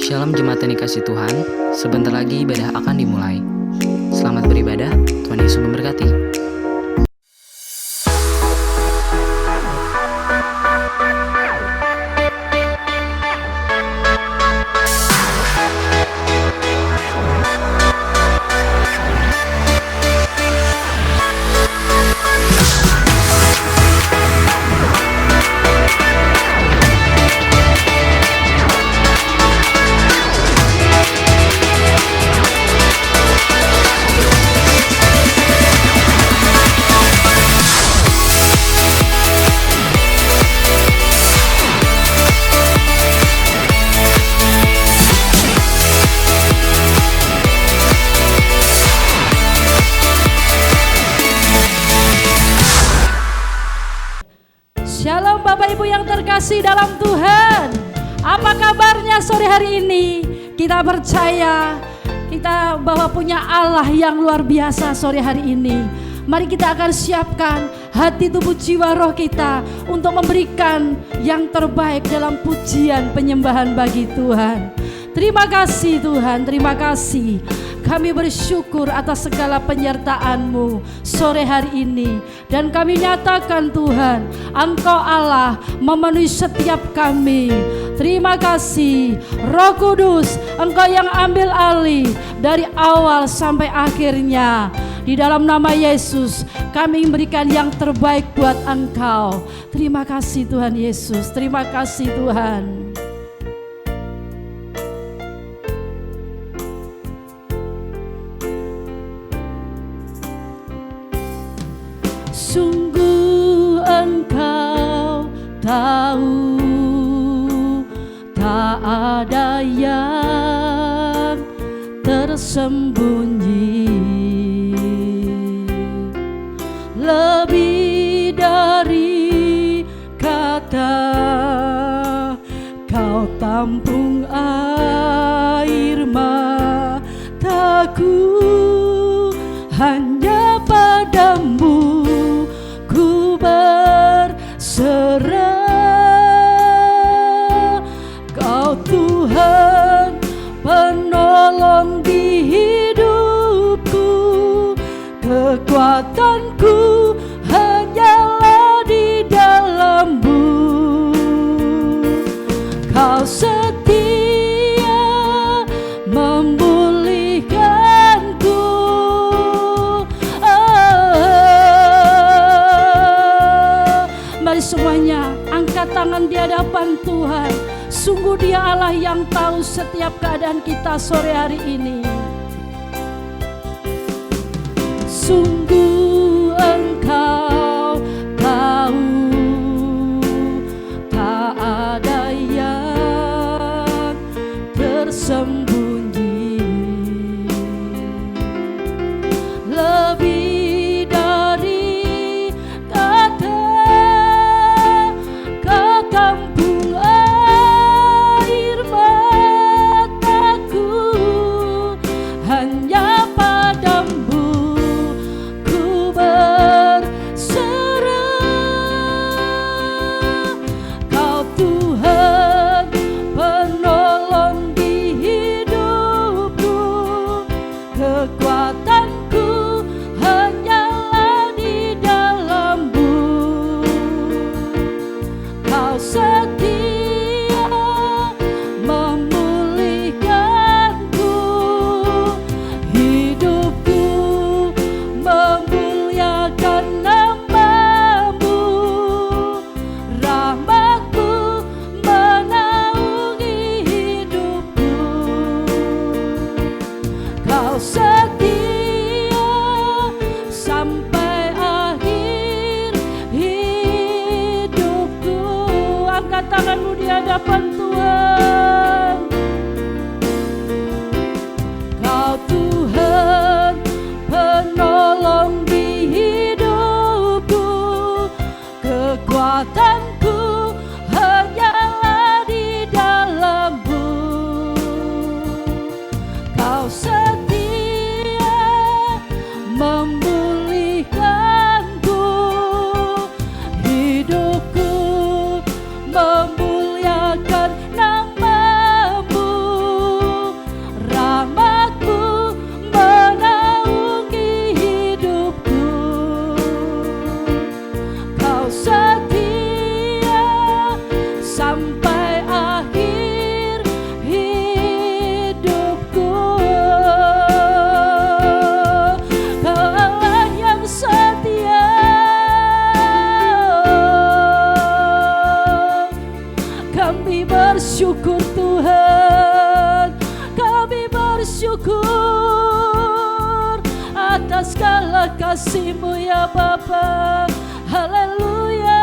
Shalom jemaat yang dikasih Tuhan, sebentar lagi ibadah akan dimulai. Selamat beribadah, Tuhan Yesus memberkati. Shalom Bapak Ibu yang terkasih dalam Tuhan. Apa kabarnya sore hari ini? Kita percaya kita bahwa punya Allah yang luar biasa sore hari ini. Mari kita akan siapkan hati, tubuh, jiwa, roh kita untuk memberikan yang terbaik dalam pujian penyembahan bagi Tuhan. Terima kasih Tuhan, terima kasih. Kami bersyukur atas segala penyertaan-Mu sore hari ini. Dan kami nyatakan Tuhan, Engkau Allah memenuhi setiap kami. Terima kasih Roh Kudus, Engkau yang ambil alih dari awal sampai akhirnya. Di dalam nama Yesus kami memberikan yang terbaik buat Engkau. Terima kasih Tuhan Yesus, terima kasih Tuhan. Sungguh Engkau tahu, tak ada yang tersembunyi. Lebih dari kata, Kau tampung air mataku. Hanya padamu ku berserah. Kau Tuhan penolong di hidupku. Kekuatanku hanyalah di dalam-Mu. Kau setia memulihkanku. Mari semuanya angkat tangan di hadapan Tuhan. Sungguh Dia Allah yang tahu setiap keadaan kita sore hari ini. Sungguh Engkau tahu, tak ada yang tersembunyi. Lebih dari kata, Kau tampung air mataku. Hanya padamu ku berserah. Tuhan. Kami bersyukur atas segala kasih-Mu ya Bapa. Haleluya.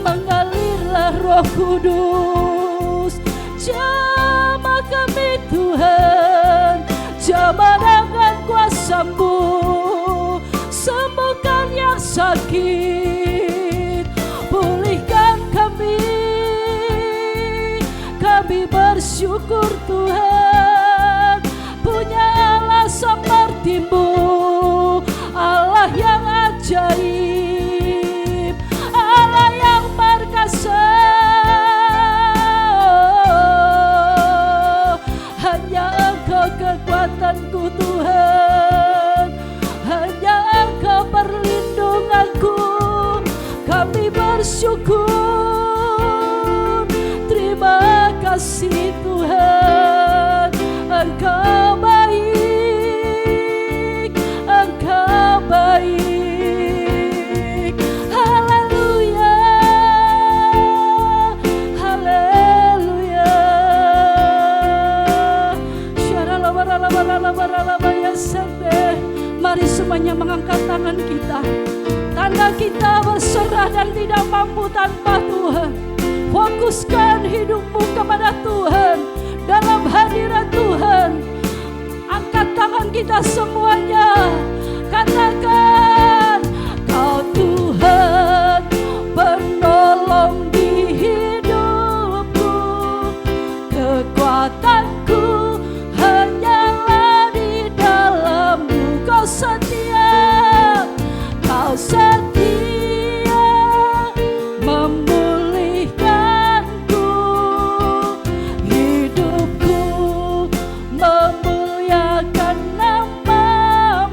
Mengalirlah Roh Kudus, jamah kami Tuhan, jamah dengan kuasa-Mu, sembuhkan yang sakit, pulihkan kami. Kami bersyukur Tuhan, punya Allah seperti-Mu, Allah yang ajaib, Allah yang perkasa. Hanya Engkau kekuatanku Tuhan, hanya Engkau perlindunganku. Kami bersyukur, terima kasih Tuhan. Engkau baik, Engkau baik. Haleluya, haleluya. Mari semuanya mengangkat tangan kita, tanda kita berserah dan tidak mampu tanpa Tuhan. Fokuskan hidupmu kepada Tuhan, dalam hadirat Tuhan. Angkat tangan kita semuanya, katakan, Kau Tuhan penolong di hidupku, kekuatanku hanyalah di dalam-Mu. Kau setia, Kau setia memulihkanku, hidupku memuliakan nama-Mu.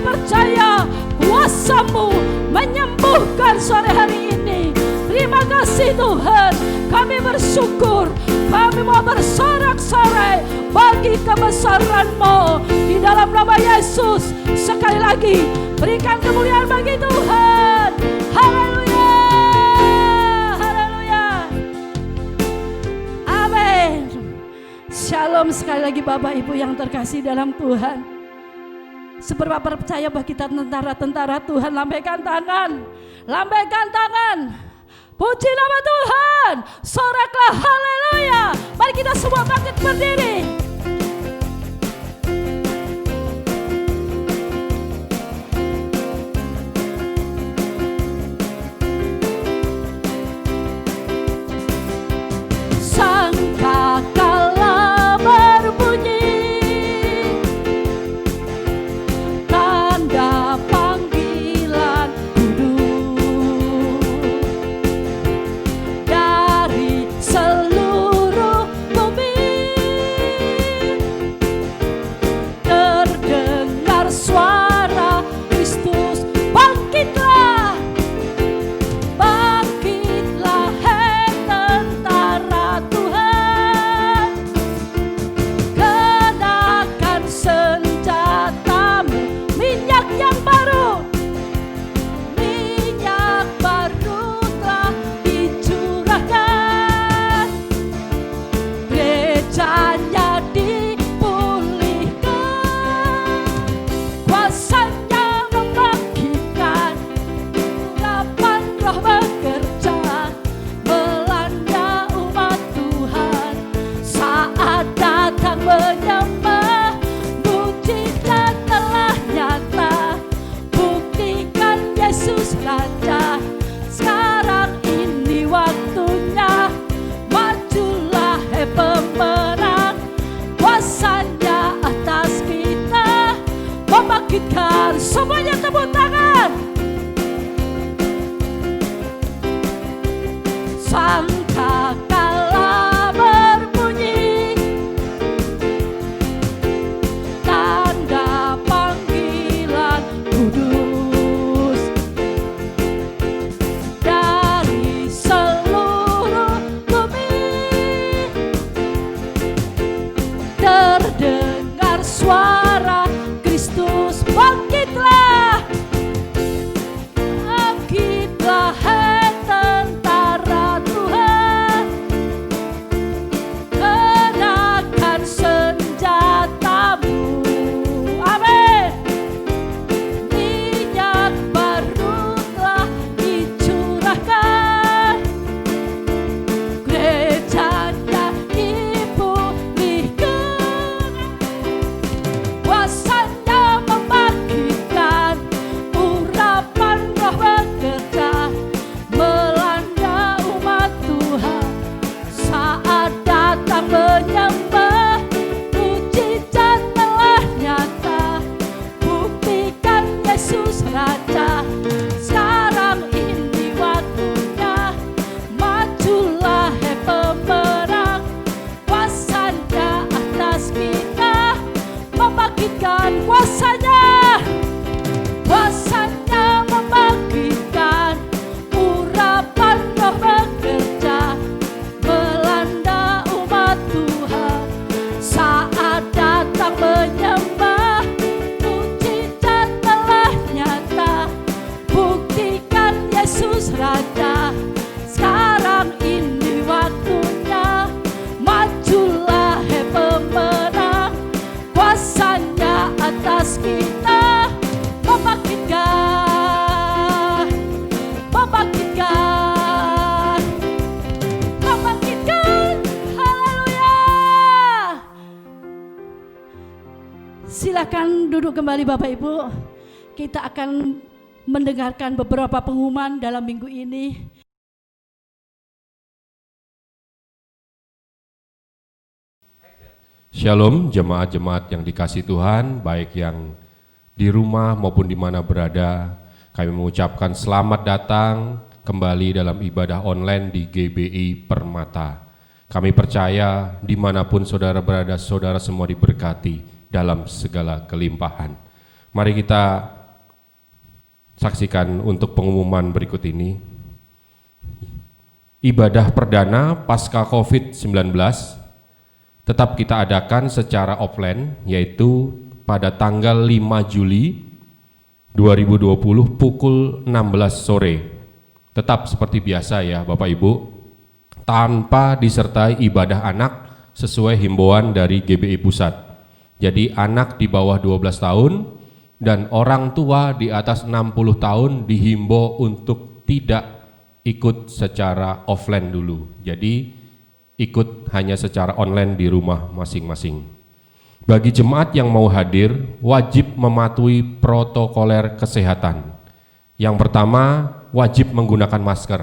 percaya kuasa-Mu menyembuhkan sore hari ini. Terima kasih Tuhan, kami bersyukur, kami mau bersorak-sorai bagi kebesaran-Mu di dalam nama Yesus. Sekali lagi berikan kemuliaan bagi Tuhan. Haleluya, haleluya, amin. Shalom sekali lagi Bapak Ibu yang terkasih dalam Tuhan. Seberapa percaya bahwa kita tentara-tentara Tuhan? Lambaikan tangan, lambaikan tangan. Puji nama Tuhan, soraklah haleluya. Mari kita semua bangkit berdiri. Sangkakala berbunyi, tanda panggilan kudus dari seluruh bumi. Terdengar suara Kristus, bangkitlah, bangkitlah hai tentara Tuhan. Kenakan senjatamu, minyak yang baru, minyak baru telah dicurahkan. Gerejanya dipulihkan, kuasanya membangkitkan, urapan roh bekerja melanda umat Tuhan. Saat datang menyembah, mujizat telah nyata, buktikan Yesus Raja. Sekarang ini waktunya, majulah hai pemenang, kuasanya atas kita membangkitkan. Semuanya tepuk tangan. Sangkakala berbunyi, tanda panggilan kudus dari seluruh bumi. Terdengar suara Kristus, bangkitlah, bangkitlah hai tentara Tuhan. Kenakan senjatamu, amin. Minyak baru telah dicurahkan, gerejanya dipulihkan, kuasanya membangkitkan, urapan roh bekerja melanda umat Tuhan. Saat datang menyembah, mujizat telah nyata, buktikan Yesus Raja. Sekarang ini waktunya, majulah hai pemenang, kuasanya atas kita membangkitkan. Kuasanya, kuasanya membangkitkan, urapan roh bekerja melanda umat Tuhan. Saat datang menyembah, mujizat telah nyata, buktikan Yesus Raja. Sekarang ini waktunya, majulah hai pemenang, kuasanya atas kita membangkitkan, membangkitkan, membangkitkan. Haleluya. Silakan duduk kembali Bapak Ibu. Kita akan mendengarkan beberapa pengumuman dalam minggu ini. Shalom jemaat-jemaat yang dikasihi Tuhan, baik yang di rumah maupun di mana berada. Kami mengucapkan selamat datang kembali dalam ibadah online di GBI Permata. Kami percaya dimanapun saudara berada, saudara semua diberkati dalam segala kelimpahan. Mari kita saksikan untuk pengumuman berikut ini. Ibadah perdana pasca COVID-19 tetap kita adakan secara offline, yaitu pada tanggal 5 Juli 2020 pukul 16 sore. Tetap seperti biasa ya Bapak Ibu, tanpa disertai ibadah anak sesuai himbauan dari GBI Pusat. Jadi anak di bawah 12 tahun dan orang tua di atas 60 tahun dihimbau untuk tidak ikut secara offline dulu. Jadi ikut hanya secara online di rumah masing-masing. Bagi jemaat yang mau hadir, wajib mematuhi protokoler kesehatan. Yang pertama, wajib menggunakan masker.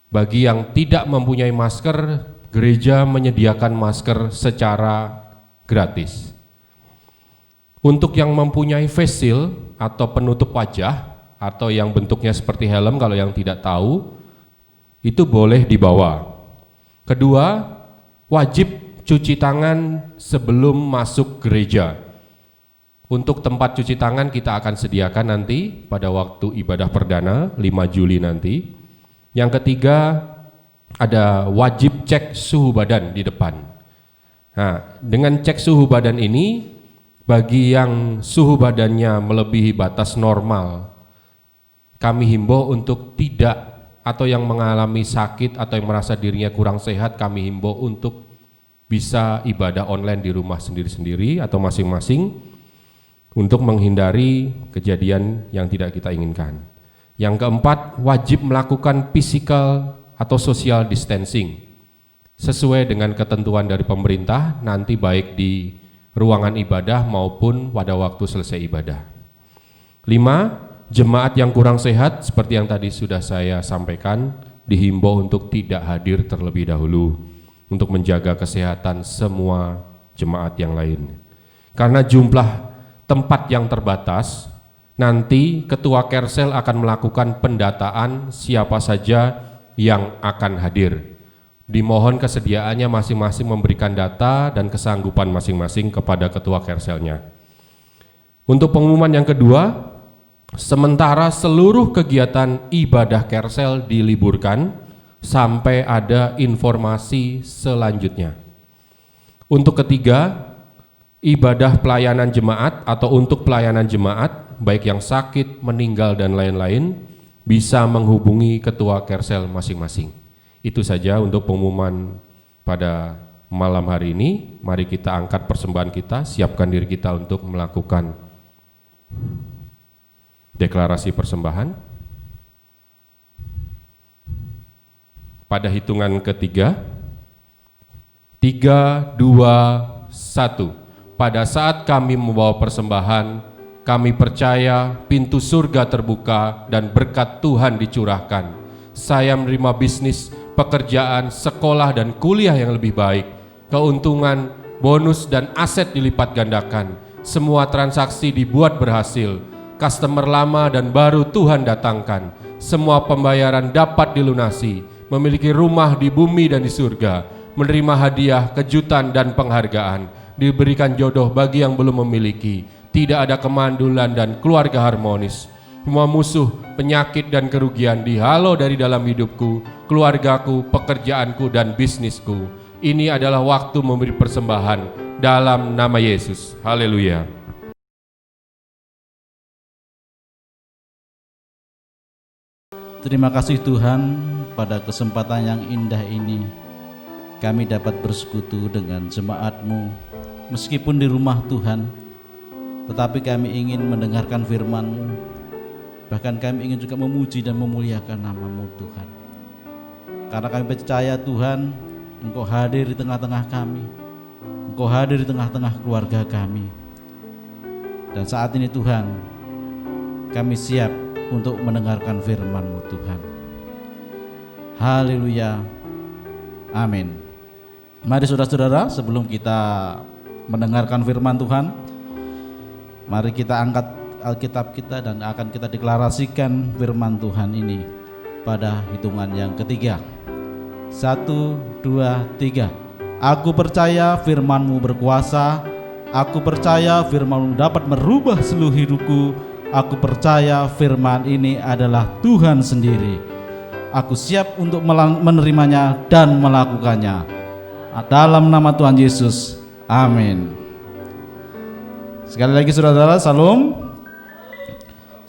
Bagi yang tidak mempunyai masker, gereja menyediakan masker secara gratis. Untuk yang mempunyai face shield atau penutup wajah, atau yang bentuknya seperti helm kalau yang tidak tahu, itu boleh dibawa. Kedua, wajib cuci tangan sebelum masuk gereja. Untuk tempat cuci tangan kita akan sediakan nanti pada waktu ibadah perdana 5 Juli nanti. Yang ketiga, ada wajib cek suhu badan di depan. Nah, dengan cek suhu badan ini, bagi yang suhu badannya melebihi batas normal, kami himbau untuk tidak, atau yang mengalami sakit atau yang merasa dirinya kurang sehat, kami himbau untuk bisa ibadah online di rumah sendiri-sendiri atau masing-masing untuk menghindari kejadian yang tidak kita inginkan. Yang keempat, wajib melakukan physical atau social distancing sesuai dengan ketentuan dari pemerintah nanti baik di ruangan ibadah maupun pada waktu selesai ibadah. 5, jemaat yang kurang sehat seperti yang tadi sudah saya sampaikan dihimbau untuk tidak hadir terlebih dahulu untuk menjaga kesehatan semua jemaat yang lain. Karena jumlah tempat yang terbatas, nanti Ketua Kersel akan melakukan pendataan siapa saja yang akan hadir. Dimohon kesediaannya masing-masing memberikan data dan kesanggupan masing-masing kepada Ketua Kerselnya. Untuk pengumuman yang kedua, sementara seluruh kegiatan ibadah Kersel diliburkan sampai ada informasi selanjutnya. Untuk ketiga, ibadah pelayanan jemaat atau untuk pelayanan jemaat, baik yang sakit, meninggal dan lain-lain, bisa menghubungi Ketua Kersel masing-masing. Itu saja untuk pengumuman pada malam hari ini. Mari kita angkat persembahan kita, siapkan diri kita untuk melakukan deklarasi persembahan. Pada hitungan ketiga, 3, 2, 1. Pada saat kami membawa persembahan, kami percaya pintu surga terbuka dan berkat Tuhan dicurahkan. Saya menerima bisnis, pekerjaan, sekolah dan kuliah yang lebih baik. Keuntungan, bonus dan aset dilipat gandakan. Semua transaksi dibuat berhasil. Customer lama dan baru Tuhan datangkan. Semua pembayaran dapat dilunasi. Memiliki rumah di bumi dan di surga, menerima hadiah, kejutan dan penghargaan, diberikan jodoh bagi yang belum memiliki, tidak ada kemandulan dan keluarga harmonis. Semua musuh, penyakit dan kerugian dihalau dari dalam hidupku, keluargaku, pekerjaanku dan bisnisku. Ini adalah waktu memberi persembahan dalam nama Yesus. Haleluya. Terima kasih Tuhan, pada kesempatan yang indah ini kami dapat bersekutu dengan jemaat-Mu meskipun di rumah Tuhan, tetapi kami ingin mendengarkan firman-Mu, bahkan kami ingin juga memuji dan memuliakan nama-Mu Tuhan. Karena kami percaya Tuhan, Engkau hadir di tengah-tengah kami, Engkau hadir di tengah-tengah keluarga kami. Dan saat ini Tuhan, kami siap untuk mendengarkan firman-Mu Tuhan. Haleluya, amin. Mari saudara-saudara, sebelum kita mendengarkan firman Tuhan, mari kita angkat Alkitab kita dan akan kita deklarasikan firman Tuhan ini pada hitungan yang ketiga. 1, 2, 3. Aku percaya firman-Mu berkuasa Aku percaya firman-Mu dapat merubah seluruh hidupku. Aku percaya firman ini adalah Tuhan sendiri. Aku siap untuk menerimanya dan melakukannya. Dalam nama Tuhan Yesus, amin. Sekali lagi saudara-saudara, salam.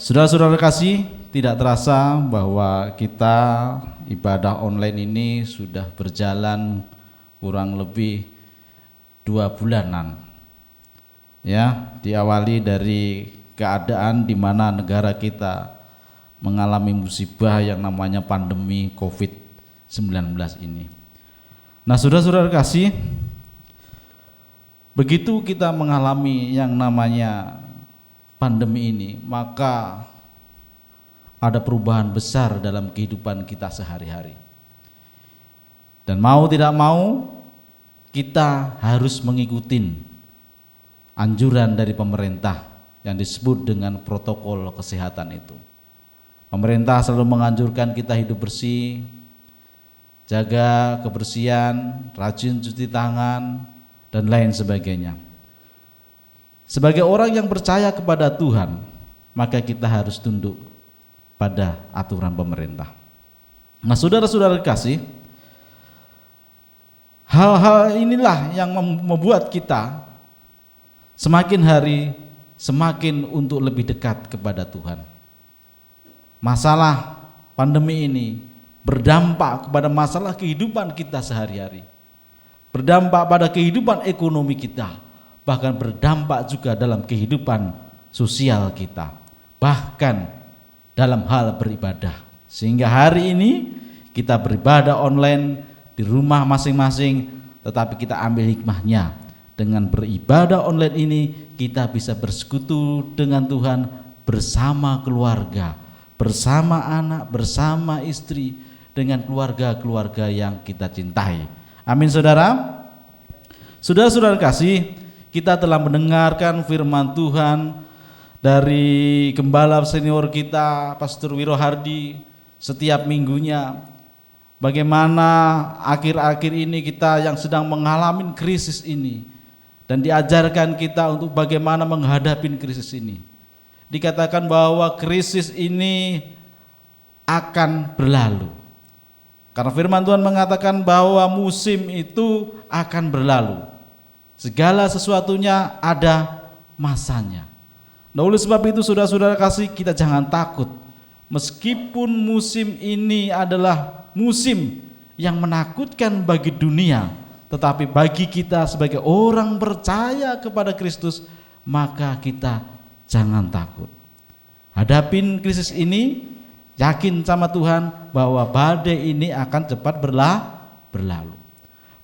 Saudara-saudara kasih, tidak terasa bahwa kita ibadah online ini sudah berjalan kurang lebih 2 bulanan. Ya, diawali dari keadaan di mana negara kita mengalami musibah yang namanya pandemi COVID-19 ini. Nah, saudara-saudara kasih, begitu kita mengalami yang namanya pandemi ini, maka ada perubahan besar dalam kehidupan kita sehari-hari. Dan mau tidak mau, kita harus mengikuti anjuran dari pemerintah yang disebut dengan protokol kesehatan itu. Pemerintah selalu menganjurkan kita hidup bersih, jaga kebersihan, rajin cuci tangan, dan lain sebagainya. Sebagai orang yang percaya kepada Tuhan, maka kita harus tunduk pada aturan pemerintah. Nah, saudara-saudara kasih, hal-hal inilah yang membuat kita semakin hari semakin untuk lebih dekat kepada Tuhan. Masalah pandemi ini berdampak kepada masalah kehidupan kita sehari-hari, berdampak pada kehidupan ekonomi kita, bahkan berdampak juga dalam kehidupan sosial kita, bahkan dalam hal beribadah. Sehingga hari ini kita beribadah online di rumah masing-masing, tetapi kita ambil hikmahnya. Dengan beribadah online ini kita bisa bersekutu dengan Tuhan bersama keluarga, bersama anak, bersama istri, dengan keluarga-keluarga yang kita cintai. Amin saudara. Saudara-saudara kasih, kita telah mendengarkan firman Tuhan dari gembala senior kita, Pastor Wiro Hardi, setiap minggunya. Bagaimana akhir-akhir ini kita yang sedang mengalami krisis ini, dan diajarkan kita untuk bagaimana menghadapi krisis ini. Dikatakan bahwa krisis ini akan berlalu. Karena firman Tuhan mengatakan bahwa musim itu akan berlalu. Segala sesuatunya ada masanya. Nah, oleh sebab itu saudara-saudara kasih, kita jangan takut. Meskipun musim ini adalah musim yang menakutkan bagi dunia, tetapi bagi kita sebagai orang percaya kepada Kristus, maka kita jangan takut. Hadapin krisis ini, yakin sama Tuhan bahwa badai ini akan cepat berlalu.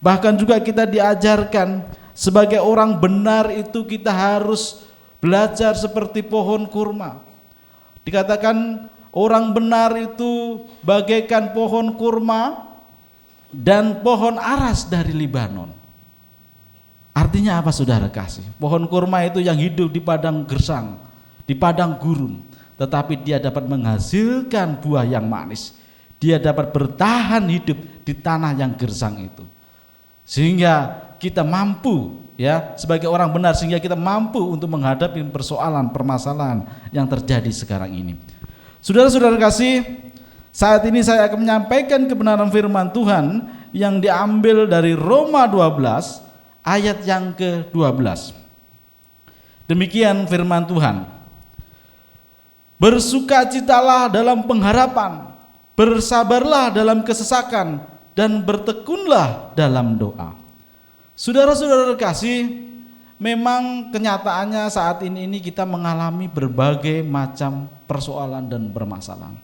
Bahkan juga kita diajarkan sebagai orang benar itu kita harus belajar seperti pohon kurma. Dikatakan orang benar itu bagaikan pohon kurma dan pohon aras dari Libanon. Artinya apa saudara kasih? Pohon kurma itu yang hidup di padang gersang, di padang gurun, tetapi dia dapat menghasilkan buah yang manis. Dia dapat bertahan hidup di tanah yang gersang itu. Sehingga kita mampu, ya, sebagai orang benar, sehingga kita mampu untuk menghadapi persoalan, permasalahan yang terjadi sekarang ini. Saudara-saudara kasih, saat ini saya akan menyampaikan kebenaran firman Tuhan yang diambil dari Roma 12 ayat yang ke-12. Demikian firman Tuhan. Bersukacitalah dalam pengharapan, bersabarlah dalam kesesakan, dan bertekunlah dalam doa. Saudara-saudara kasih, memang kenyataannya saat ini kita mengalami berbagai macam persoalan dan permasalahan.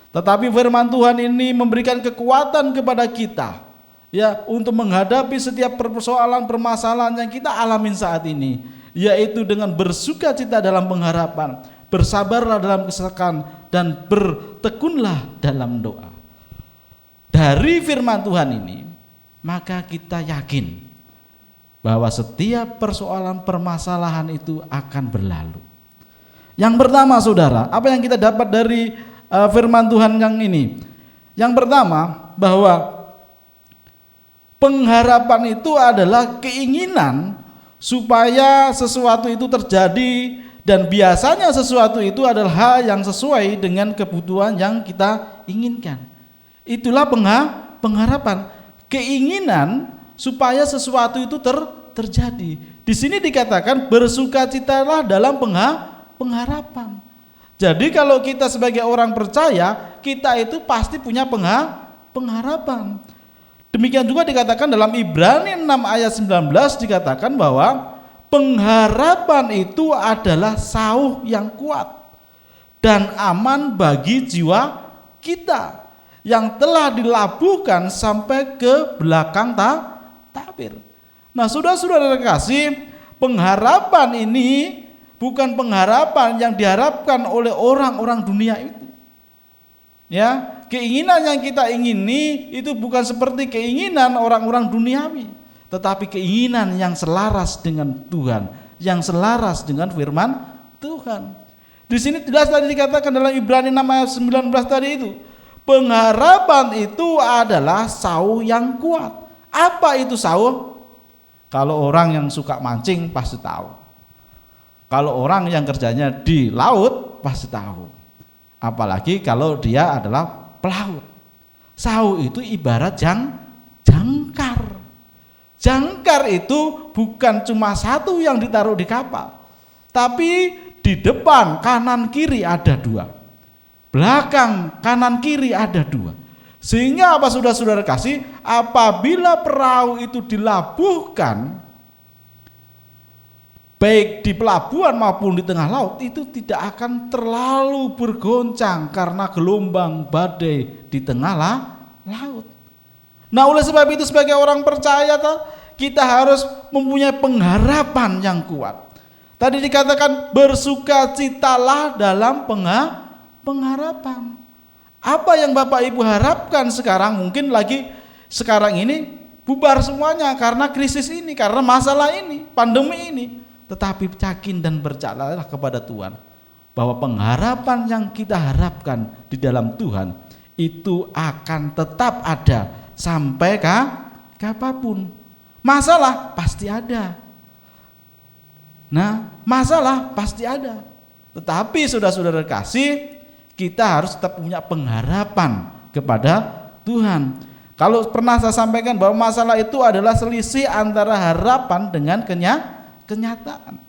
Tetapi firman Tuhan ini memberikan kekuatan kepada kita, ya, untuk menghadapi setiap persoalan permasalahan yang kita alamin saat ini, yaitu dengan bersukacita dalam pengharapan, bersabarlah dalam kesesakan, dan bertekunlah dalam doa. Dari firman Tuhan ini, maka kita yakin bahwa setiap persoalan permasalahan itu akan berlalu. Yang pertama saudara, apa yang kita dapat dari firman Tuhan yang ini? Yang pertama, bahwa pengharapan itu adalah keinginan supaya sesuatu itu terjadi, dan biasanya sesuatu itu adalah hal yang sesuai dengan kebutuhan yang kita inginkan. Itulah pengharapan, keinginan supaya sesuatu itu terjadi. Di sini dikatakan bersukacitalah dalam pengharapan. Jadi kalau kita sebagai orang percaya, kita itu pasti punya pengharapan. Demikian juga dikatakan dalam Ibrani 6 ayat 19 dikatakan bahwa pengharapan itu adalah sauh yang kuat dan aman bagi jiwa kita yang telah dilabuhkan sampai ke belakang tabir. Nah, saudara-saudara kasih, pengharapan ini bukan pengharapan yang diharapkan oleh orang-orang dunia itu. Ya, keinginan yang kita ingini itu bukan seperti keinginan orang-orang duniawi, tetapi keinginan yang selaras dengan Tuhan, yang selaras dengan firman Tuhan. Di sini jelas tadi dikatakan dalam Ibrani 6 ayat 19 tadi itu, pengharapan itu adalah sauh yang kuat. Apa itu sauh? Kalau orang yang suka mancing pasti tahu. Kalau orang yang kerjanya di laut pasti tahu. Apalagi kalau dia adalah pelaut. Sauh itu ibarat jangkar. Jangkar itu bukan cuma satu yang ditaruh di kapal, tapi di depan kanan kiri ada dua, belakang kanan kiri ada dua. Sehingga apa saudara-saudara kasih, apabila perahu itu dilabuhkan baik di pelabuhan maupun di tengah laut, itu tidak akan terlalu bergoncang karena gelombang badai di tengah laut. Nah, oleh sebab itu sebagai orang percaya kita harus mempunyai pengharapan yang kuat. Tadi dikatakan bersukacitalah dalam pengharapan. Apa yang Bapak Ibu harapkan sekarang, mungkin lagi sekarang ini bubar semuanya karena krisis ini, karena masalah ini, pandemi ini. Tetapi yakin dan percayalah kepada Tuhan bahwa pengharapan yang kita harapkan di dalam Tuhan itu akan tetap ada sampai kapanpun. Masalah pasti ada. Nah, masalah pasti ada. Tetapi saudara-saudara kasih, kita harus tetap punya pengharapan kepada Tuhan. Kalau pernah saya sampaikan bahwa masalah itu adalah selisih antara harapan dengan kenyataan.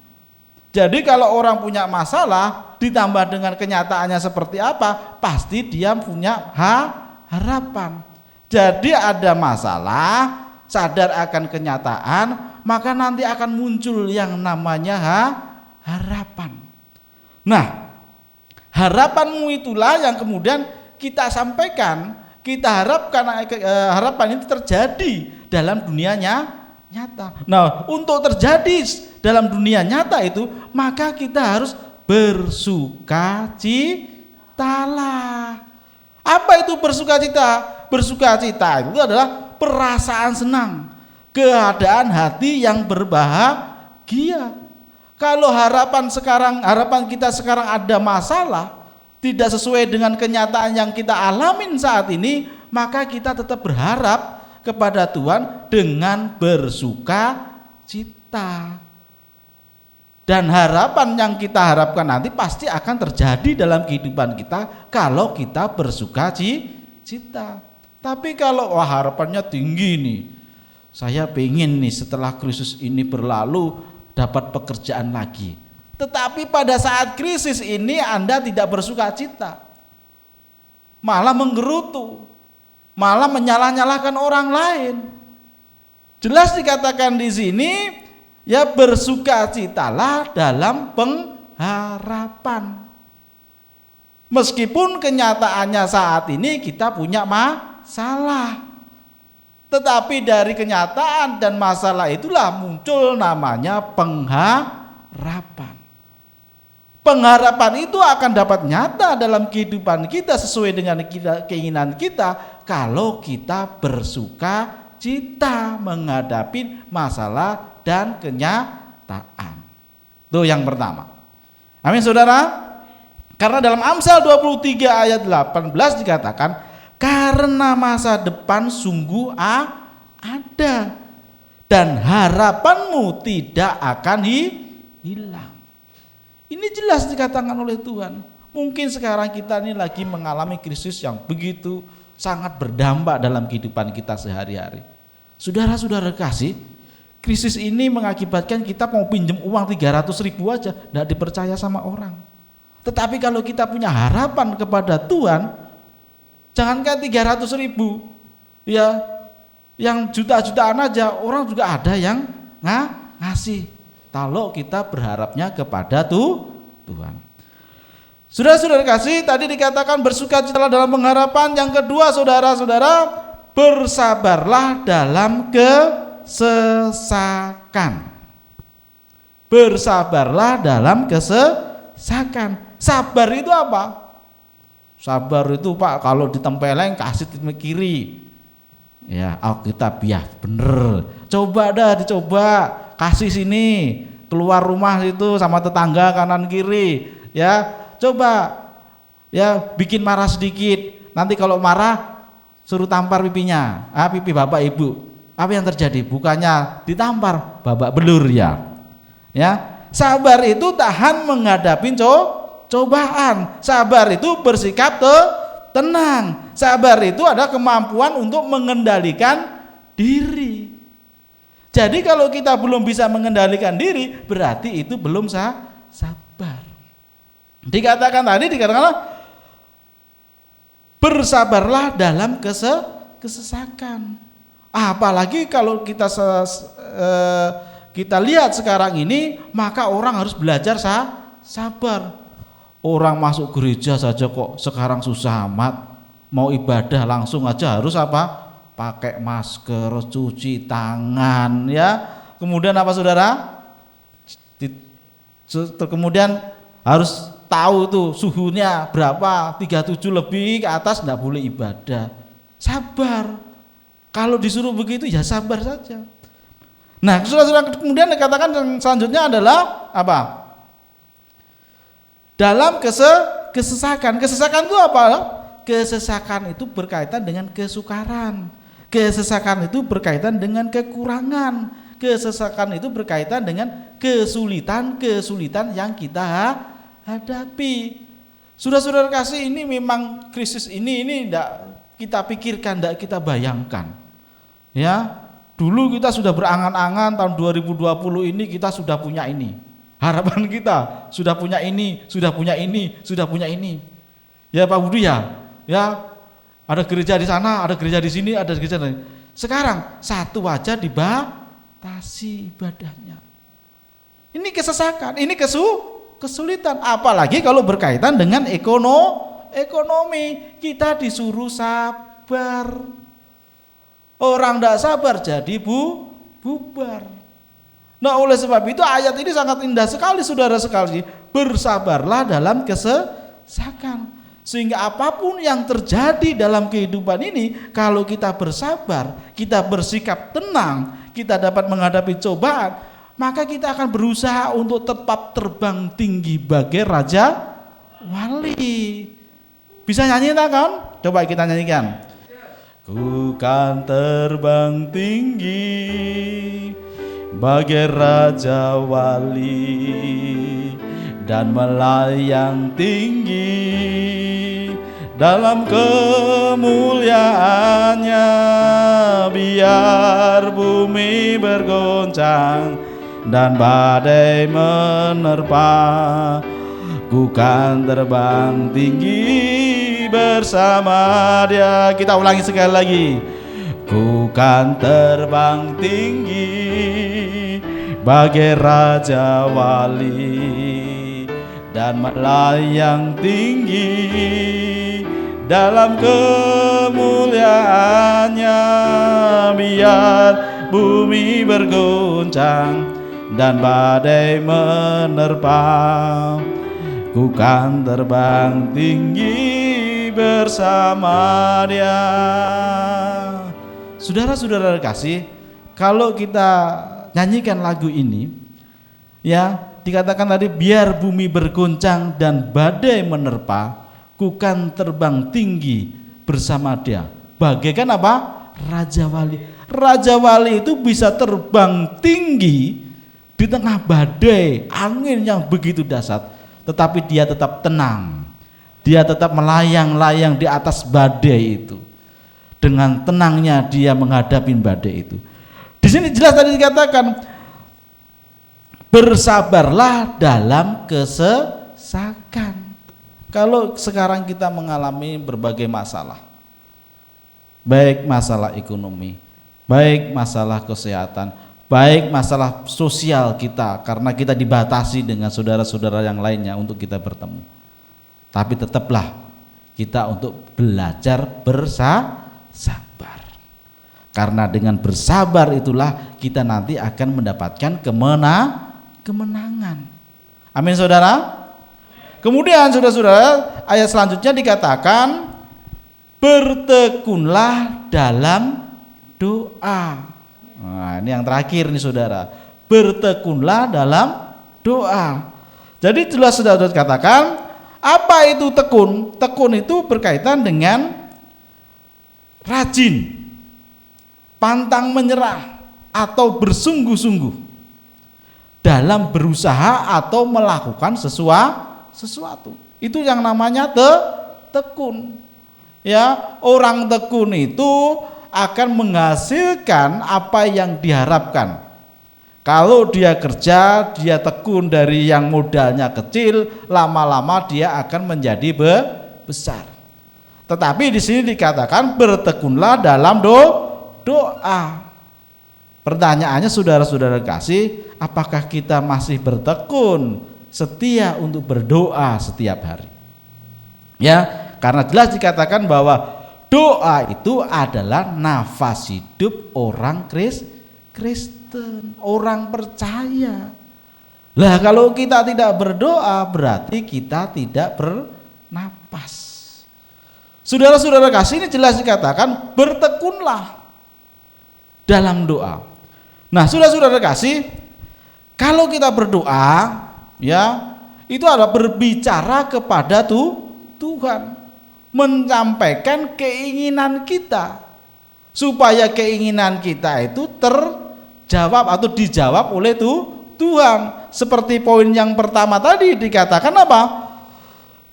Jadi kalau orang punya masalah ditambah dengan kenyataannya seperti apa, pasti dia punya harapan. Jadi ada masalah, sadar akan kenyataan, maka nanti akan muncul yang namanya harapan. Nah, harapanmu itulah yang kemudian kita sampaikan, kita harapkan harapan itu terjadi dalam dunia nyata. Nah, untuk terjadi dalam dunia nyata itu, maka kita harus bersukacitalah. Apa itu bersukacita? Bersukacita itu adalah perasaan senang, keadaan hati yang berbahagia. Kalau harapan kita sekarang ada masalah, tidak sesuai dengan kenyataan yang kita alamin saat ini, maka kita tetap berharap kepada Tuhan dengan bersukacita. Dan harapan yang kita harapkan nanti pasti akan terjadi dalam kehidupan kita kalau kita bersukacita. Tapi kalau harapannya tinggi nih, saya pengen nih setelah krisis ini berlalu dapat pekerjaan lagi. Tetapi pada saat krisis ini Anda tidak bersukacita, malah menggerutu, malah menyalah-nyalahkan orang lain. Jelas dikatakan di sini, ya bersukacitalah dalam pengharapan. Meskipun kenyataannya saat ini kita punya masalah, tetapi dari kenyataan dan masalah itulah muncul namanya pengharapan. Pengharapan itu akan dapat nyata dalam kehidupan kita sesuai dengan keinginan kita kalau kita bersukacita menghadapi masalah dan kenyataan. Itu yang pertama. Amin saudara. Karena dalam Amsal 23 ayat 18 dikatakan, karena masa depan sungguh ada dan harapanmu tidak akan hilang. Ini jelas dikatakan oleh Tuhan. Mungkin sekarang kita ini lagi mengalami krisis yang begitu sangat berdampak dalam kehidupan kita sehari-hari. Saudara-saudara kasih, krisis ini mengakibatkan kita mau pinjam uang 300.000 aja tidak dipercaya sama orang. Tetapi kalau kita punya harapan kepada Tuhan, jangankan 300.000, ya yang juta-jutaan aja orang juga ada yang ngasih. Kalau kita berharapnya kepada Tuhan. Saudara-saudara kasih, tadi dikatakan bersukacitalah dalam pengharapan. Yang kedua, saudara-saudara, bersabarlah dalam kesesakan. Bersabarlah dalam kesesakan. Sabar itu apa? Sabar itu Pak, kalau ditempeleng kasih kiri. Ya, Alkitabiah bener. Coba dah, dicoba. Kasih sini, keluar rumah itu sama tetangga kanan kiri, ya coba, ya bikin marah sedikit. Nanti kalau marah suruh tampar pipinya, pipi bapak ibu. Apa yang terjadi? Bukannya ditampar, babak belur ya. Ya, sabar itu tahan menghadapi cobaan. Sabar itu bersikap tenang. Sabar itu ada kemampuan untuk mengendalikan diri. Jadi kalau kita belum bisa mengendalikan diri, berarti itu belum sabar. Dikatakan bersabarlah dalam kesesakan. Apalagi kalau kita lihat sekarang ini, maka orang harus belajar sabar. Orang masuk gereja saja kok sekarang susah amat, mau ibadah langsung aja harus apa? Pakai masker, cuci tangan, ya. Kemudian apa saudara? Kemudian harus tahu tuh suhunya berapa, 37 lebih ke atas enggak boleh ibadah. Sabar. Kalau disuruh begitu ya sabar saja. Nah, saudara-saudara, kemudian dikatakan yang selanjutnya adalah apa? Dalam kesesakan. Kesesakan itu apa? Kesesakan itu berkaitan dengan kesukaran. Kesesakan itu berkaitan dengan kekurangan. Kesesakan itu berkaitan dengan kesulitan-kesulitan yang kita hadapi. Saudara-saudara kasih, ini memang krisis ini tidak kita pikirkan, tidak kita bayangkan. Ya, dulu kita sudah berangan-angan tahun 2020 ini kita sudah punya ini. Harapan kita sudah punya ini, sudah punya ini, sudah punya ini. Ya Pak Budi ya, ada gereja di sana, ada gereja di sini, ada gereja di sini. Sekarang satu aja dibatasi ibadahnya. Ini kesesakan, ini kesulitan. Apalagi kalau berkaitan dengan ekonomi, kita disuruh sabar. Orang tidak sabar jadi bubar. Nah, oleh sebab itu ayat ini sangat indah sekali, saudara sekali. Bersabarlah dalam kesesakan. Sehingga apapun yang terjadi dalam kehidupan ini, kalau kita bersabar, kita bersikap tenang, kita dapat menghadapi cobaan, maka kita akan berusaha untuk tetap terbang tinggi bagai Raja Wali. Bisa nyanyi tak kan? Coba kita nyanyikan. Ku kan terbang tinggi bagai Raja Wali dan melayang tinggi dalam kemuliaannya, biar bumi bergoncang dan badai menerpa. Ku kan terbang tinggi bersama Dia. Kita ulangi sekali lagi. Ku kan terbang tinggi bagai Raja Wali dan melayang tinggi dalam kemuliaannya, biar bumi bergoncang dan badai menerpa. Ku kan terbang tinggi bersama Dia. Saudara-saudara kasih, kalau kita nyanyikan lagu ini, ya dikatakan tadi, biar bumi bergoncang dan badai menerpa, ku kan terbang tinggi bersama Dia. Bagaikan apa? Raja wali. Raja wali itu bisa terbang tinggi di tengah badai, angin yang begitu dahsyat, tetapi dia tetap tenang. Dia tetap melayang-layang di atas badai itu. Dengan tenangnya dia menghadapi badai itu. Di sini jelas tadi dikatakan, bersabarlah dalam kesesakan. Kalau sekarang kita mengalami berbagai masalah, baik masalah ekonomi, baik masalah kesehatan, baik masalah sosial kita, karena kita dibatasi dengan saudara-saudara yang lainnya untuk kita bertemu. Tapi tetaplah kita untuk belajar bersabar. Karena dengan bersabar itulah kita nanti akan mendapatkan kemenangan. Amin saudara. Kemudian saudara-saudara, ayat selanjutnya dikatakan, bertekunlah dalam doa. Nah, ini yang terakhir nih saudara, bertekunlah dalam doa. Jadi jelas saudara katakan, apa itu tekun? Tekun itu berkaitan dengan rajin, pantang menyerah, atau bersungguh-sungguh dalam berusaha atau melakukan sesuatu. Itu yang namanya tekun. Ya, orang tekun itu akan menghasilkan apa yang diharapkan. Kalau dia kerja, dia tekun dari yang modalnya kecil, lama-lama dia akan menjadi besar. Tetapi di sini dikatakan bertekunlah dalam doa. Pertanyaannya saudara-saudara kasih, apakah kita masih bertekun setia untuk berdoa setiap hari? Ya, karena jelas dikatakan bahwa doa itu adalah nafas hidup orang Kristen, orang percaya. Lah kalau kita tidak berdoa berarti kita tidak bernapas. Saudara-saudara kasih, ini jelas dikatakan bertekunlah dalam doa. Nah, saudara-saudara kasih, kalau kita berdoa, ya, itu adalah berbicara kepada Tuhan, menyampaikan keinginan kita, supaya keinginan kita itu terjawab atau dijawab oleh Tuhan. Seperti poin yang pertama tadi dikatakan apa?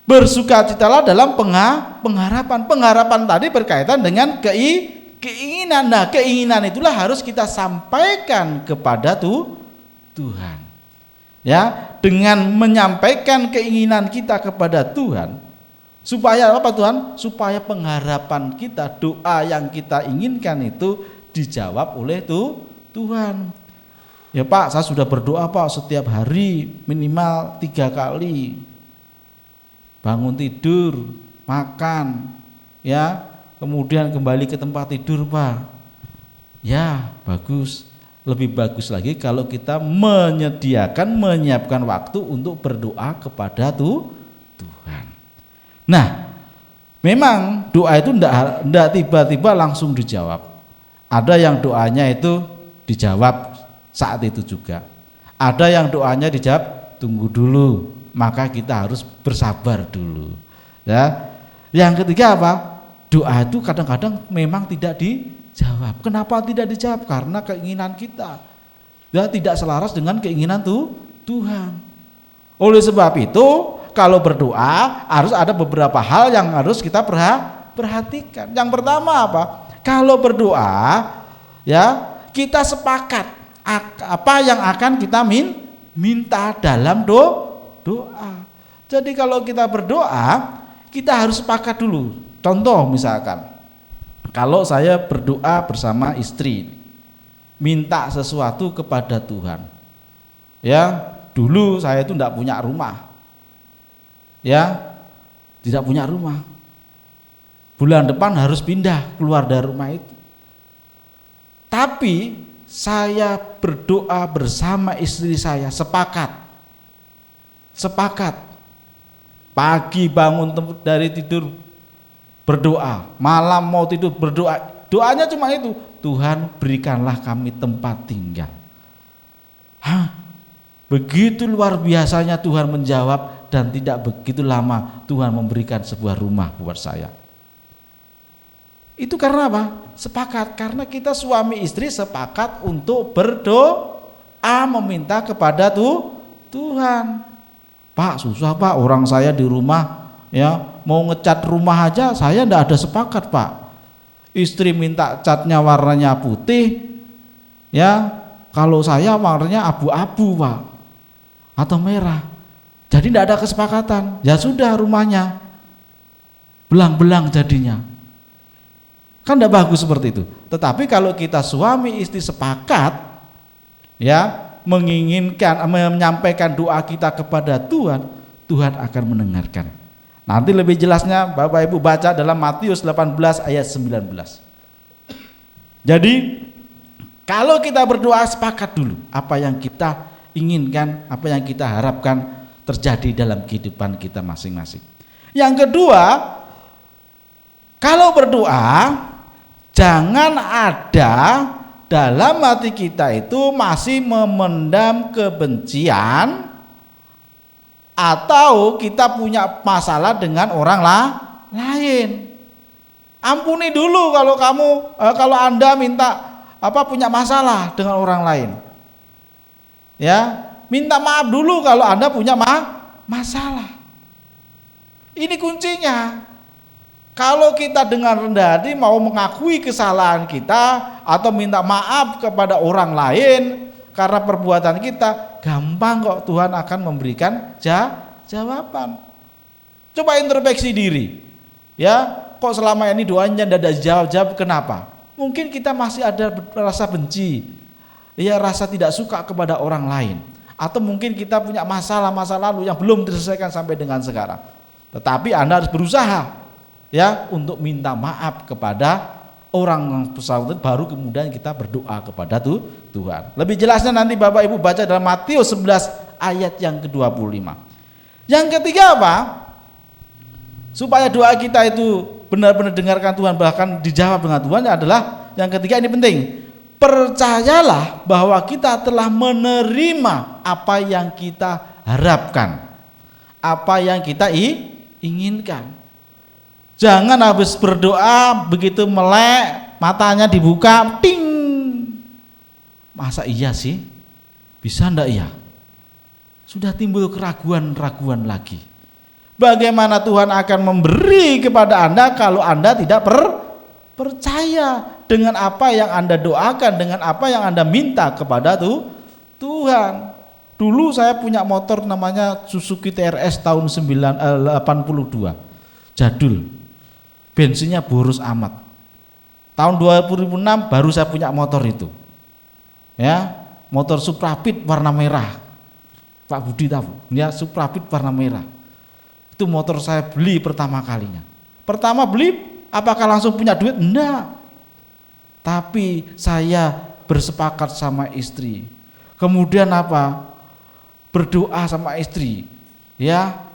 Bersukacitalah dalam pengharapan. Pengharapan tadi berkaitan dengan keinginan. Nah, keinginan itulah harus kita sampaikan kepada Tuhan. Ya, dengan menyampaikan keinginan kita kepada Tuhan, supaya apa Tuhan? Supaya pengharapan kita, doa yang kita inginkan itu dijawab oleh Tuhan. Ya Pak, saya sudah berdoa Pak setiap hari minimal 3 kali. Bangun tidur, makan, ya, kemudian kembali ke tempat tidur Pak. Ya, bagus. Lebih bagus lagi kalau kita menyiapkan waktu untuk berdoa kepada Tuhan. Nah, memang doa itu tidak tiba-tiba langsung dijawab. Ada yang doanya itu dijawab saat itu juga. Ada yang doanya dijawab tunggu dulu, maka kita harus bersabar dulu. Ya. Yang ketiga apa? Doa itu kadang-kadang memang tidak dijawab. Kenapa tidak dijawab? Karena keinginan kita ya tidak selaras dengan keinginan Tuhan. Oleh sebab itu, kalau berdoa harus ada beberapa hal yang harus kita perhatikan. Yang pertama apa? Kalau berdoa, ya kita sepakat apa yang akan kita minta dalam doa. Jadi kalau kita berdoa, kita harus sepakat dulu. Contoh misalkan, kalau saya berdoa bersama istri, minta sesuatu kepada Tuhan. Ya, dulu saya itu tidak punya rumah. Ya, tidak punya rumah. Bulan depan harus pindah keluar dari rumah itu. Tapi saya berdoa bersama istri saya, sepakat. Pagi bangun dari tidur berdoa, malam mau tidur berdoa. Doanya cuma itu, Tuhan berikanlah kami tempat tinggal. Begitu luar biasanya Tuhan menjawab, dan tidak begitu lama Tuhan memberikan sebuah rumah buat saya. Itu karena apa? Sepakat, karena kita suami istri sepakat untuk berdoa meminta kepada Tuhan. Pak, susah Pak, orang saya di rumah ya mau ngecat rumah aja saya ndak ada sepakat Pak. Istri minta catnya warnanya putih, ya kalau saya warnanya abu-abu Pak atau merah. Jadi ndak ada kesepakatan. Ya sudah rumahnya belang-belang jadinya. Kan tidak bagus seperti itu. Tetapi kalau kita suami istri sepakat ya menginginkan menyampaikan doa kita kepada Tuhan, Tuhan akan mendengarkan. Nanti lebih jelasnya Bapak Ibu baca dalam Matius 18 ayat 19. Jadi kalau kita berdoa sepakat dulu apa yang kita inginkan, apa yang kita harapkan terjadi dalam kehidupan kita masing-masing. Yang kedua, kalau berdoa jangan ada dalam hati kita itu masih memendam kebencian atau kita punya masalah dengan orang lain. Ampuni dulu kalau Anda minta punya masalah dengan orang lain. Ya, minta maaf dulu kalau Anda punya masalah. Ini kuncinya. Kalau kita dengan rendah hati mau mengakui kesalahan kita atau minta maaf kepada orang lain karena perbuatan kita, gampang kok Tuhan akan memberikan jawaban. Coba introspeksi diri. Ya, kok selama ini doanya tidak ada jawab, kenapa? Mungkin kita masih ada rasa benci, ya rasa tidak suka kepada orang lain, atau mungkin kita punya masa lalu yang belum diselesaikan sampai dengan sekarang. Tetapi Anda harus berusaha ya untuk minta maaf kepada orang yang bersangkutan, baru kemudian kita berdoa kepada Tuhan. Lebih jelasnya nanti Bapak Ibu baca dalam Matius 11 ayat yang ke-25. Yang ketiga apa? Supaya doa kita itu benar-benar dengarkan Tuhan bahkan dijawab dengan Tuhan adalah yang ketiga, ini penting. Percayalah bahwa kita telah menerima apa yang kita harapkan, apa yang kita inginkan. Jangan habis berdoa begitu melek matanya dibuka, ting. Masa iya sih? Bisa ndak ya? Sudah timbul keraguan-raguan lagi. Bagaimana Tuhan akan memberi kepada Anda kalau Anda tidak percaya dengan apa yang Anda doakan, dengan apa yang Anda minta kepada Tuhan. Dulu saya punya motor namanya Suzuki TRS tahun 82. Jadul. Bensinnya boros amat. Tahun 2006 baru saya punya motor itu. Ya, motor Suprapit warna merah. Pak Budi tahu, ya Suprapit warna merah. Itu motor saya beli pertama kalinya. Pertama beli, apakah langsung punya duit? Enggak. Tapi saya bersepakat sama istri. Kemudian apa? Berdoa sama istri. Ya.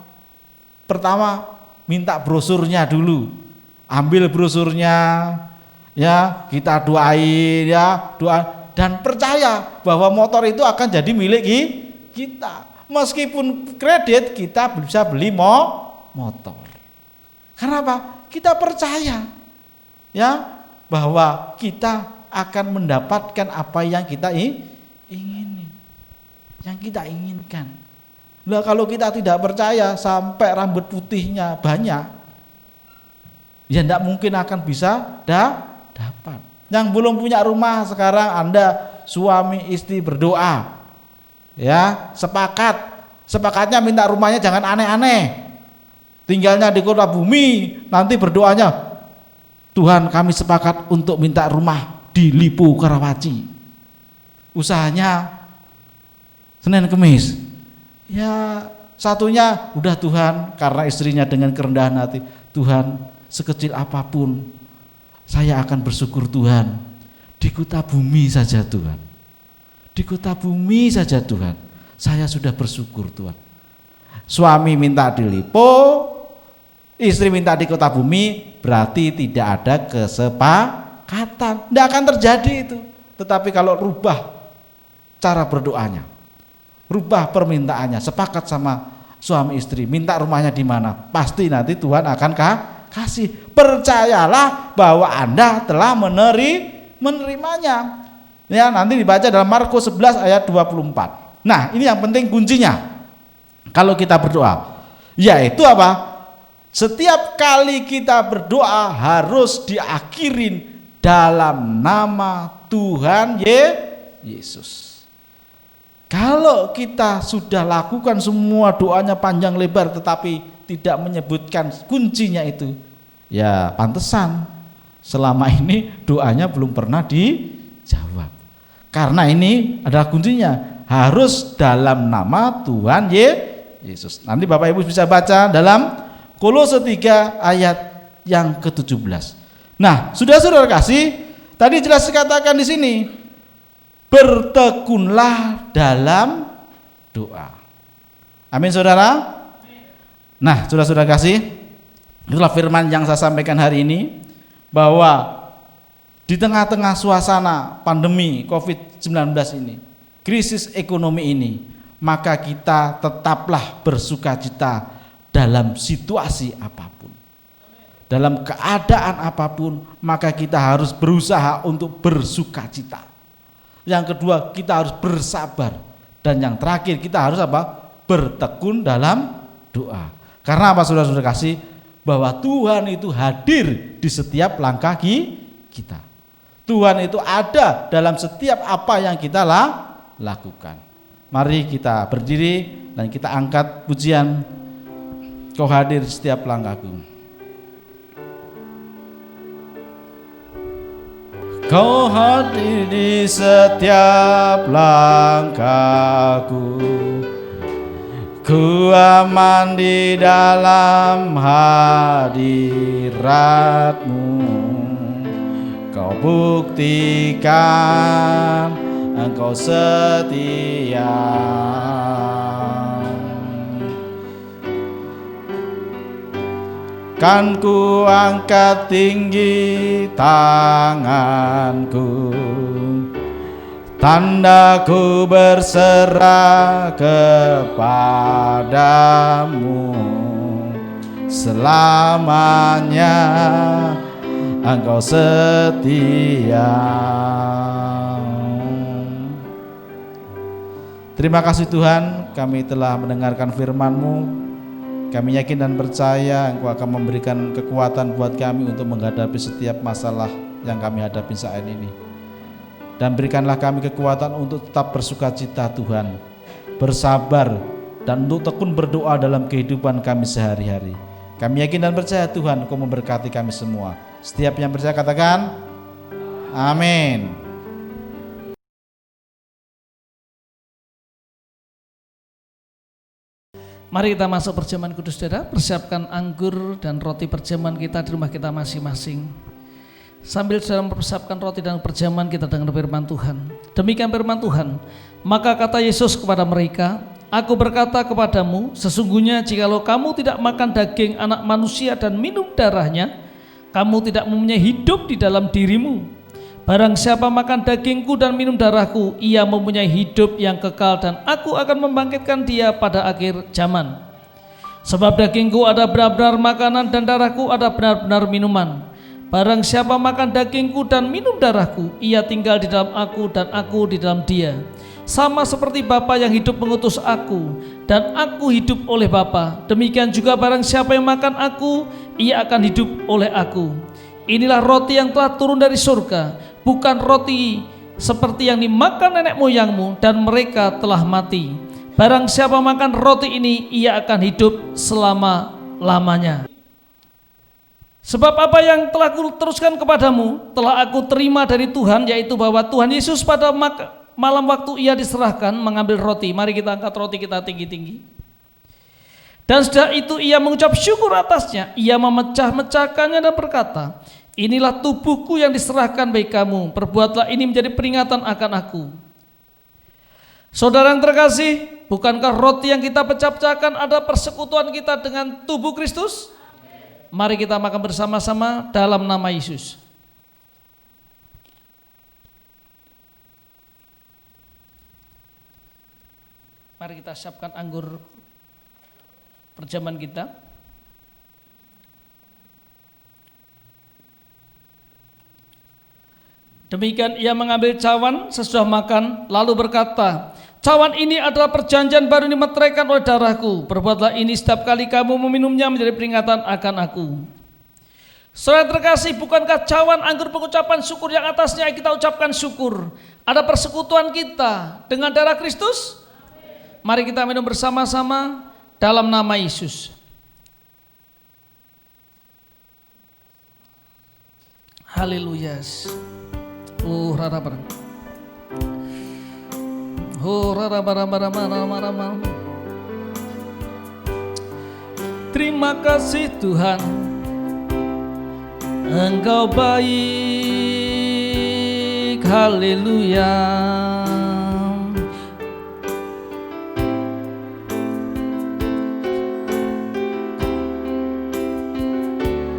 Pertama minta brosurnya dulu. Ambil brosurnya, ya kita doain, ya doa dan percaya bahwa motor itu akan jadi milik kita. Meskipun kredit kita bisa beli motor. Karena apa? Kita percaya, ya bahwa kita akan mendapatkan apa yang kita ingini, yang kita inginkan. Nah kalau kita tidak percaya sampai rambut putihnya banyak, ya tidak mungkin akan bisa dapat. Yang belum punya rumah sekarang Anda suami istri berdoa, ya sepakatnya minta rumahnya jangan aneh-aneh, tinggalnya di kota bumi. Nanti berdoanya, Tuhan kami sepakat untuk minta rumah di Lipo Karawaci. Usahanya Senin Kemis. Ya satunya udah Tuhan, karena istrinya dengan kerendahan hati, Tuhan sekecil apapun saya akan bersyukur Tuhan. Di kota bumi saja Tuhan, di kota bumi saja Tuhan, saya sudah bersyukur Tuhan. Suami minta di Lipo, istri minta di kota bumi, berarti tidak ada kesepakatan, tidak akan terjadi itu. Tetapi kalau rubah cara berdoanya, rubah permintaannya, sepakat sama suami istri, minta rumahnya di mana, pasti nanti Tuhan akan kasih. Percayalah bahwa Anda telah menerimanya. Ya, nanti dibaca dalam Markus 11 ayat 24. Nah, ini yang penting kuncinya. Kalau kita berdoa, yaitu apa? Setiap kali kita berdoa harus diakhirin dalam nama Tuhan Yesus. Kalau kita sudah lakukan semua doanya panjang lebar tetapi tidak menyebutkan kuncinya itu, ya pantesan selama ini doanya belum pernah dijawab. Karena ini adalah kuncinya, harus dalam nama Tuhan Yesus. Nanti Bapak Ibu bisa baca dalam Kolose 3 ayat yang ke-17. Nah, saudara kasih, tadi jelas dikatakan di sini, bertekunlah dalam doa. Amin saudara. Nah, saudara kasih, itulah firman yang saya sampaikan hari ini, bahwa di tengah-tengah suasana pandemi COVID-19 ini, krisis ekonomi ini, maka kita tetaplah bersukacita dalam situasi apapun. Dalam keadaan apapun, maka kita harus berusaha untuk bersukacita. Yang kedua, kita harus bersabar. Dan yang terakhir, kita harus apa? Bertekun dalam doa. Karena apa saudara-saudara kasih? Bahwa Tuhan itu hadir di setiap langkah kita. Tuhan itu ada dalam setiap apa yang kita lakukan. Mari kita berdiri dan kita angkat pujian, Kau hadir di setiap langkahku. Kau hadir di setiap langkahku, ku aman di dalam hadirat-Mu. Kau buktikan Engkau setia. Kan ku angkat tinggi tanganku, tandaku berserah kepadamu. Selamanya Engkau setia. Terima kasih Tuhan, kami telah mendengarkan firman-Mu. Kami yakin dan percaya Engkau akan memberikan kekuatan buat kami untuk menghadapi setiap masalah yang kami hadapi saat ini. Dan berikanlah kami kekuatan untuk tetap bersukacita Tuhan, bersabar, dan untuk tekun berdoa dalam kehidupan kami sehari-hari. Kami yakin dan percaya Tuhan Engkau memberkati kami semua. Setiap yang percaya katakan amin. Mari kita masuk perjamuan kudus saudara, persiapkan anggur dan roti perjamuan kita di rumah kita masing-masing. Sambil saudara mempersiapkan roti dan perjamuan kita dengan firman Tuhan. Demikian firman Tuhan, maka kata Yesus kepada mereka, Aku berkata kepadamu, sesungguhnya jikalau kamu tidak makan daging anak manusia dan minum darahnya, kamu tidak mempunyai hidup di dalam dirimu. Barang siapa makan dagingku dan minum darahku, ia mempunyai hidup yang kekal dan aku akan membangkitkan dia pada akhir zaman. Sebab dagingku ada benar-benar makanan dan darahku ada benar-benar minuman. Barang siapa makan dagingku dan minum darahku, ia tinggal di dalam aku dan aku di dalam dia. Sama seperti Bapa yang hidup mengutus aku dan aku hidup oleh Bapa, demikian juga barang siapa yang makan aku, ia akan hidup oleh aku. Inilah roti yang telah turun dari surga, bukan roti seperti yang dimakan nenek moyangmu dan mereka telah mati. Barang siapa makan roti ini, ia akan hidup selama-lamanya. Sebab apa yang telah kuteruskan kepadamu telah aku terima dari Tuhan, yaitu bahwa Tuhan Yesus pada malam waktu ia diserahkan mengambil roti. Mari kita angkat roti kita tinggi-tinggi. Dan setelah itu ia mengucap syukur atasnya, ia memecah-mecahkannya dan berkata, Inilah tubuhku yang diserahkan bagi kamu, perbuatlah ini menjadi peringatan akan aku. Saudara yang terkasih, bukankah roti yang kita pecah-pecahkan ada persekutuan kita dengan tubuh Kristus? Mari kita makan bersama-sama dalam nama Yesus. Mari kita siapkan anggur perjamuan kita. Demikian ia mengambil cawan sesudah makan, lalu berkata, cawan ini adalah perjanjian baru yang dimeteraikan oleh darahku. Perbuatlah ini setiap kali kamu meminumnya menjadi peringatan akan aku. Saudara terkasih, bukankah cawan anggur pengucapan syukur yang atasnya kita ucapkan syukur? Ada persekutuan kita dengan darah Kristus? Mari kita minum bersama-sama dalam nama Yesus. Haleluya. Terima kasih Tuhan, Engkau baik. Haleluya.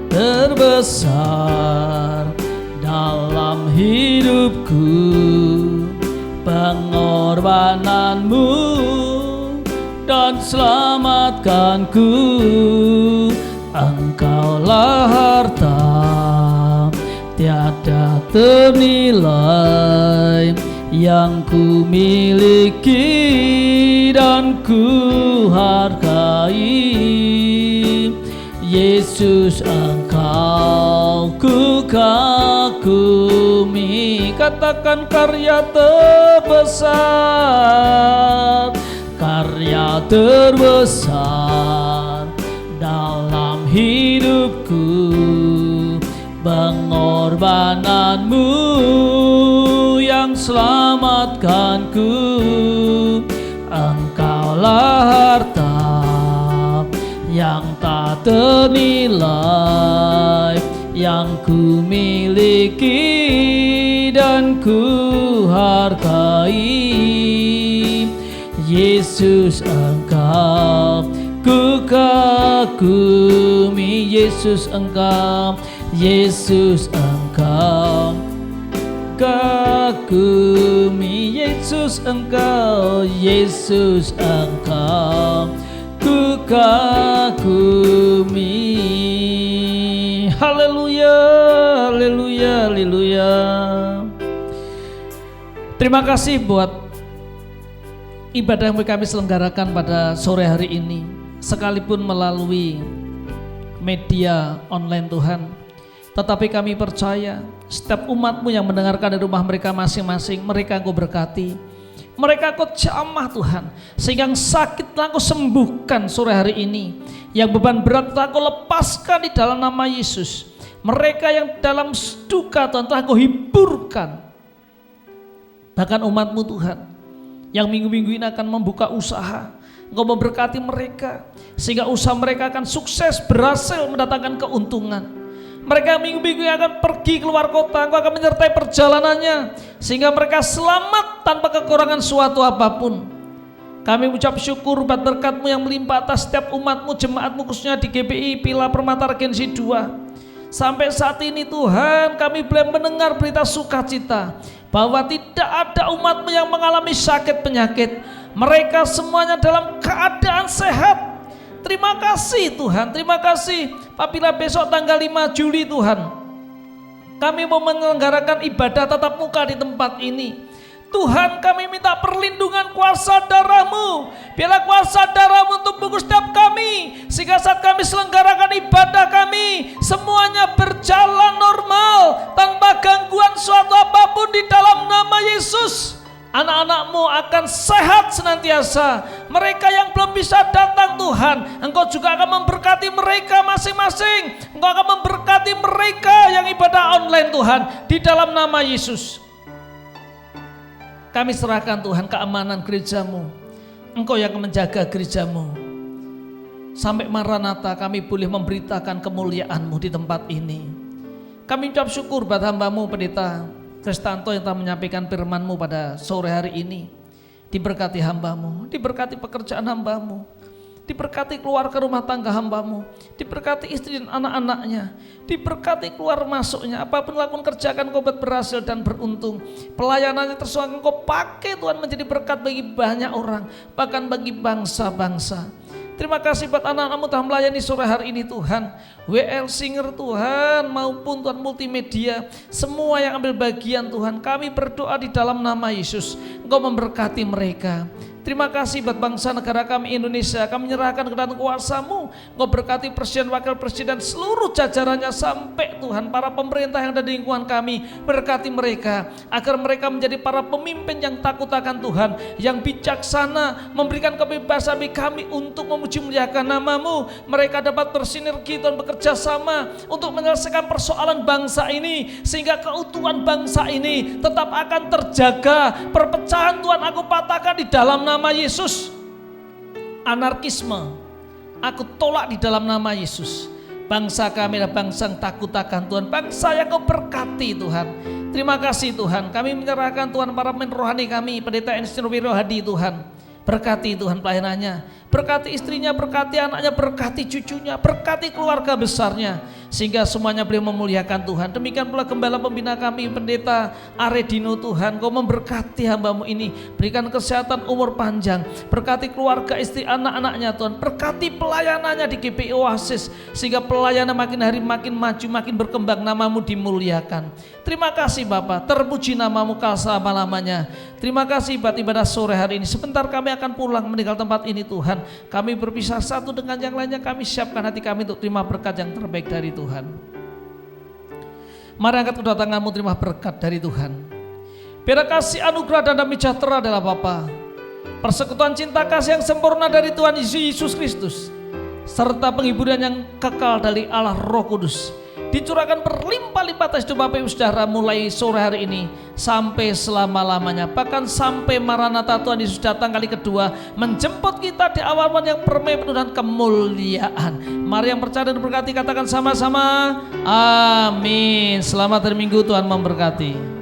Terbesar dalam hidupku pengorbananmu dan selamatkanku. Engkaulah harta tiada ternilai yang ku miliki dan ku hargai. Yesus, Engkau ku kagumi. Katakan karya terbesar, karya terbesar dalam hidupku, pengorbananmu yang selamatkanku. Engkaulah harta yang tak ternilai yang ku miliki dan ku hargai. Yesus, Engkau ku kagumi. Yesus, Engkau, Yesus, Engkau kagumi. Yesus, Engkau, Yesus, Engkau ku kagumi. Haleluya, haleluya, haleluya. Terima kasih buat ibadah yang kami selenggarakan pada sore hari ini, sekalipun melalui media online Tuhan. Tetapi kami percaya setiap umat-Mu yang mendengarkan di rumah mereka masing-masing, mereka Engkau berkati. Mereka Kau jamah Tuhan, sehingga yang sakit telah Kau sembuhkan sore hari ini, yang beban berat telah Kau lepaskan di dalam nama Yesus. Mereka yang dalam duka Tuhan telah Kau hiburkan. Bahkan umat-Mu Tuhan yang minggu-minggu ini akan membuka usaha, Engkau memberkati mereka sehingga usaha mereka akan sukses, berhasil mendatangkan keuntungan. Mereka minggu-minggu yang akan pergi keluar kota, Engkau akan menyertai perjalanannya sehingga mereka selamat tanpa kekurangan suatu apapun. Kami ucap syukur buat berkat-Mu yang melimpah atas setiap umat-Mu, jemaat-Mu khususnya di GBI Pila Permata Regensi 2. Sampai saat ini Tuhan, kami boleh mendengar berita sukacita bahwa tidak ada umat-Mu yang mengalami sakit penyakit. Mereka semuanya dalam keadaan sehat. Terima kasih Tuhan, terima kasih. Apabila besok tanggal 5 Juli Tuhan, kami mau menyelenggarakan ibadah tatap muka di tempat ini. Tuhan, kami minta perlindungan kuasa darah-Mu. Biarlah kuasa darah-Mu untuk membungkus setiap kami, sehingga saat kami selenggarakan ibadah kami, semuanya berjalan normal tanpa gangguan suatu apapun di dalam nama Yesus. Anak-anak-Mu akan sehat senantiasa. Mereka yang belum bisa datang Tuhan, Engkau juga akan memberkati mereka masing-masing. Engkau akan memberkati mereka yang ibadah online Tuhan, di dalam nama Yesus. Kami serahkan Tuhan keamanan gereja-Mu. Engkau yang akan menjaga gereja-Mu. Sampai Maranatha kami boleh memberitakan kemuliaan-Mu di tempat ini. Kami ucap syukur buat hamba-Mu Pendeta Kristanto yang telah menyampaikan firman-Mu pada sore hari ini. Diberkati hamba-Mu, diberkati pekerjaan hamba-Mu, diberkati keluarga rumah tangga hamba-Mu, diberkati istri dan anak-anaknya, diberkati keluar masuknya. Apapun lakukan kerjakan Kau buat berhasil dan beruntung. Pelayanannya terus Kau pakai Tuhan menjadi berkat bagi banyak orang, bahkan bagi bangsa-bangsa. Terima kasih buat anak-anakmu telah melayani sore hari ini Tuhan. WL Singer Tuhan maupun Tuhan multimedia, semua yang ambil bagian Tuhan, kami berdoa di dalam nama Yesus, Engkau memberkati mereka. Terima kasih buat bangsa negara kami Indonesia, kami menyerahkan ke dalam kuasa-Mu. Engkau berkati presiden, wakil presiden, seluruh jajarannya sampai Tuhan para pemerintah yang ada di lingkungan kami, berkati mereka agar mereka menjadi para pemimpin yang takut akan Tuhan, yang bijaksana, memberikan kebebasan bagi kami untuk memuji muliakan nama-Mu. Mereka dapat bersinergi dan bekerja sama untuk menyelesaikan persoalan bangsa ini, sehingga keutuhan bangsa ini tetap akan terjaga. Perpecahan Tuhan aku patahkan di dalam nama Yesus. Anarkisme aku tolak di dalam nama Yesus. Bangsa kami adalah bangsa yang takut akan Tuhan, bangsa yang Kau berkati Tuhan. Terima kasih Tuhan, kami menyerahkan Tuhan para pemimpin rohani kami, Pendeta Enstin Wiro Hadi Tuhan. Berkati Tuhan pelayanannya, berkati istrinya, berkati anaknya, berkati cucunya, berkati keluarga besarnya, sehingga semuanya boleh memuliakan Tuhan. Demikian pula gembala pembina kami, Pendeta Aredino Tuhan, Kau memberkati hamba-Mu ini, berikan kesehatan, umur panjang, berkati keluarga, istri, anak-anaknya Tuhan, berkati pelayanannya di GBI Oasis, sehingga pelayanan makin hari makin maju, makin berkembang, nama-Mu dimuliakan. Terima kasih Bapa, terpuji nama-Mu kal selama-lamanya. Terima kasih buat ibadah sore hari ini. Sebentar kami akan pulang meninggal tempat ini Tuhan. Kami berpisah satu dengan yang lainnya, kami siapkan hati kami untuk terima berkat yang terbaik dari Tuhan. Mari angkat kedua tanganmu, terima berkat dari Tuhan. Biar kasih anugerah dan damai sejahtera adalah Bapa, persekutuan cinta kasih yang sempurna dari Tuhan Yesus Kristus, serta penghiburan yang kekal dari Allah Roh Kudus dicurahkan berlimpah-limpah atas hidup Bapak Ibu Saudara mulai sore hari ini sampai selama-lamanya, bahkan sampai Maranatha Tuhan Yesus datang kali kedua menjemput kita di awan yang permai penuh dengan kemuliaan. Mari yang percaya dan berkati katakan sama-sama amin. Selamat hari Minggu, Tuhan memberkati.